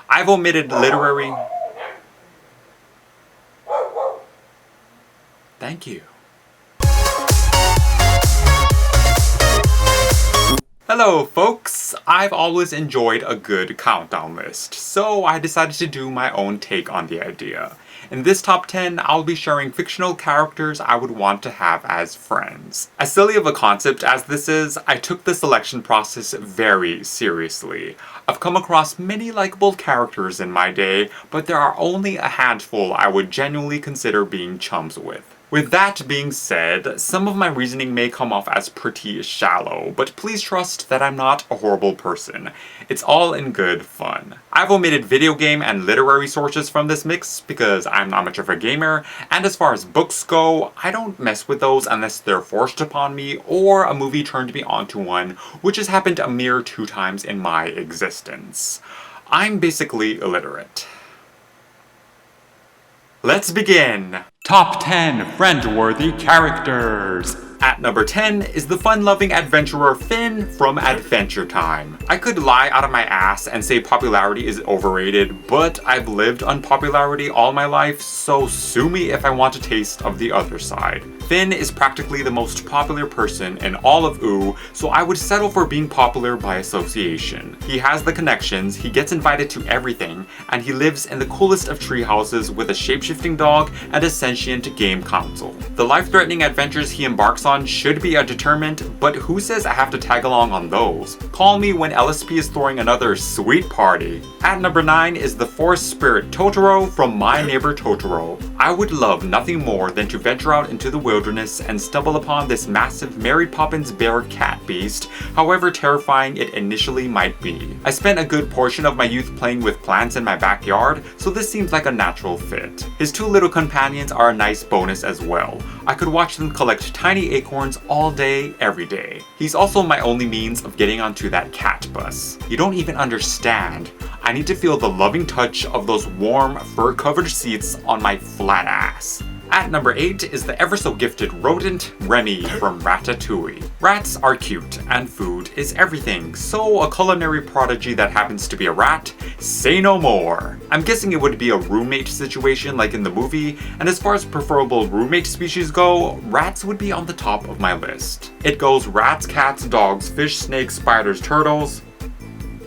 I've omitted literary. Thank you. Hello folks! I've always enjoyed a good countdown list, so I decided to do my own take on the idea. In this top 10, I'll be sharing fictional characters I would want to have as friends. As silly of a concept as this is, I took the selection process very seriously. I've come across many likable characters in my day, but there are only a handful I would genuinely consider being chums with. With that being said, some of my reasoning may come off as pretty shallow, but please trust that I'm not a horrible person. It's all in good fun. I've omitted video game and literary sources from this mix because I'm not much of a gamer, and as far as books go, I don't mess with those unless they're forced upon me or a movie turned me onto one, which has happened a mere 2 times in my existence. I'm basically illiterate. Let's begin! Top 10 friend-worthy characters! At number 10 is the fun-loving adventurer Finn from Adventure Time. I could lie out of my ass and say popularity is overrated, but I've lived on popularity all my life, so sue me if I want a taste of the other side. Finn is practically the most popular person in all of OO, so I would settle for being popular by association. He has the connections, he gets invited to everything, and he lives in the coolest of treehouses with a shape-shifting dog and a sentient game console. The life-threatening adventures he embarks on should be a deterrent, but who says I have to tag along on those? Call me when LSP is throwing another sweet party. At number 9 is the forest spirit Totoro from My Neighbor Totoro. I would love nothing more than to venture out into the wilderness and stumble upon this massive Mary Poppins bear cat beast, however terrifying it initially might be. I spent a good portion of my youth playing with plants in my backyard, so this seems like a natural fit. His 2 little companions are a nice bonus as well. I could watch them collect tiny acorns all day, every day. He's also my only means of getting onto that cat bus. You don't even understand. I need to feel the loving touch of those warm, fur-covered seats on my flat ass. At number 8 is the ever-so-gifted rodent, Remy from Ratatouille. Rats are cute, and food is everything, so a culinary prodigy that happens to be a rat, say no more. I'm guessing it would be a roommate situation like in the movie, and as far as preferable roommate species go, rats would be on the top of my list. It goes rats, cats, dogs, fish, snakes, spiders, turtles,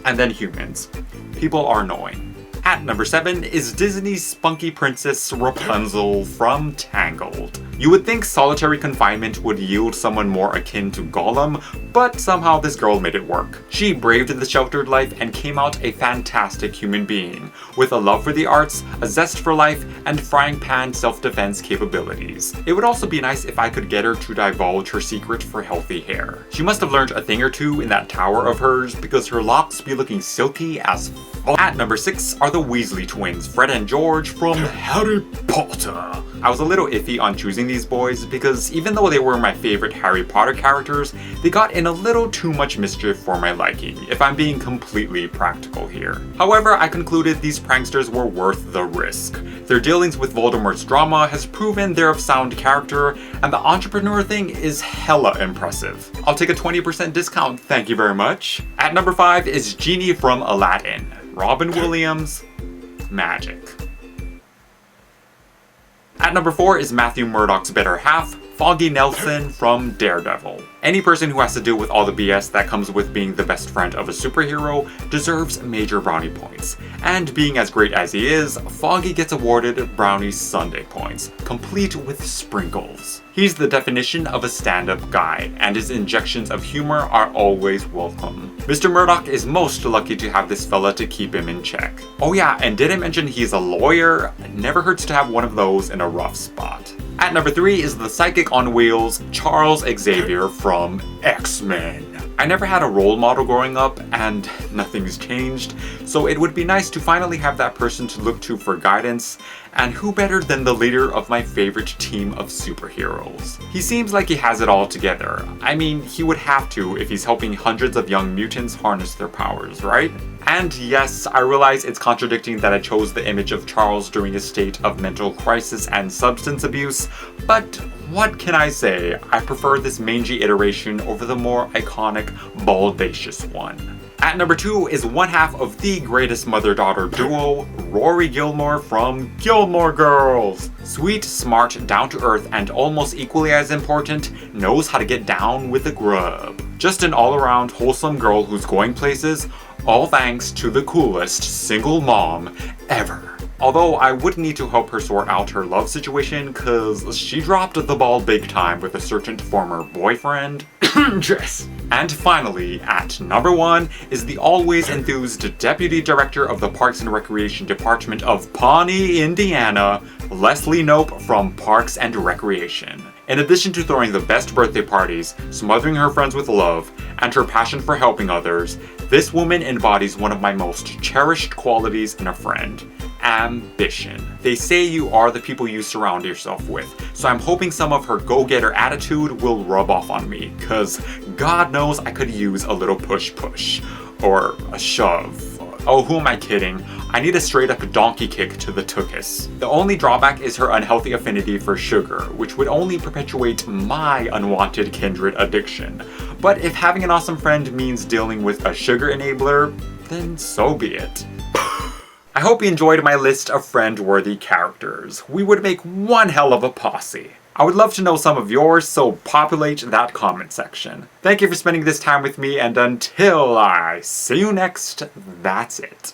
and then humans. People are annoying. At number 7 is Disney's spunky princess Rapunzel from Tangled. You would think solitary confinement would yield someone more akin to Gollum, but somehow this girl made it work. She braved the sheltered life and came out a fantastic human being, with a love for the arts, a zest for life, and frying pan self-defense capabilities. It would also be nice if I could get her to divulge her secret for healthy hair. She must have learned a thing or two in that tower of hers because her locks be looking silky as fuck. At number 6 are the Weasley twins, Fred and George from Harry Potter. I was a little iffy on choosing these boys because even though they were my favorite Harry Potter characters, they got in a little too much mischief for my liking, if I'm being completely practical here. However, I concluded these pranksters were worth the risk. Their dealings with Voldemort's drama has proven they're of sound character, and the entrepreneur thing is hella impressive. I'll take a 20% discount, thank you very much. At number 5 is Genie from Aladdin, Robin Williams, magic. At number 4 is Matthew Murdock's better half, Foggy Nelson from Daredevil. Any person who has to deal with all the BS that comes with being the best friend of a superhero deserves major brownie points. And being as great as he is, Foggy gets awarded brownie sundae points, complete with sprinkles. He's the definition of a stand-up guy, and his injections of humor are always welcome. Mr. Murdock is most lucky to have this fella to keep him in check. Oh yeah, and did I mention he's a lawyer? It never hurts to have one of those in a rough spot. At number 3 is the psychic on wheels, Charles Xavier from X-Men. I never had a role model growing up, and nothing's changed, so it would be nice to finally have that person to look to for guidance, and who better than the leader of my favorite team of superheroes. He seems like he has it all together. I mean, he would have to if he's helping hundreds of young mutants harness their powers, right? And yes, I realize it's contradicting that I chose the image of Charles during a state of mental crisis and substance abuse, but what can I say? I prefer this mangy iteration over the more iconic, baldacious one. At number 2 is one half of the greatest mother-daughter duo, Rory Gilmore from Gilmore Girls. Sweet, smart, down-to-earth, and almost equally as important, knows how to get down with the grub. Just an all-around wholesome girl who's going places, all thanks to the coolest single mom ever. Although I would need to help her sort out her love situation, cause she dropped the ball big time with a certain former boyfriend. Yes. And finally, at number 1 is the always enthused Deputy Director of the Parks and Recreation Department of Pawnee, Indiana, Leslie Knope from Parks and Recreation. In addition to throwing the best birthday parties, smothering her friends with love, and her passion for helping others, this woman embodies one of my most cherished qualities in a friend: ambition. They say you are the people you surround yourself with, so I'm hoping some of her go-getter attitude will rub off on me, cause God knows I could use a little push, or a shove. Oh, who am I kidding? I need a straight up donkey kick to the tuchus. The only drawback is her unhealthy affinity for sugar, which would only perpetuate my unwanted kindred addiction. But if having an awesome friend means dealing with a sugar enabler, then so be it. I hope you enjoyed my list of friend-worthy characters. We would make one hell of a posse. I would love to know some of yours, so populate that comment section. Thank you for spending this time with me, and until I see you next, that's it.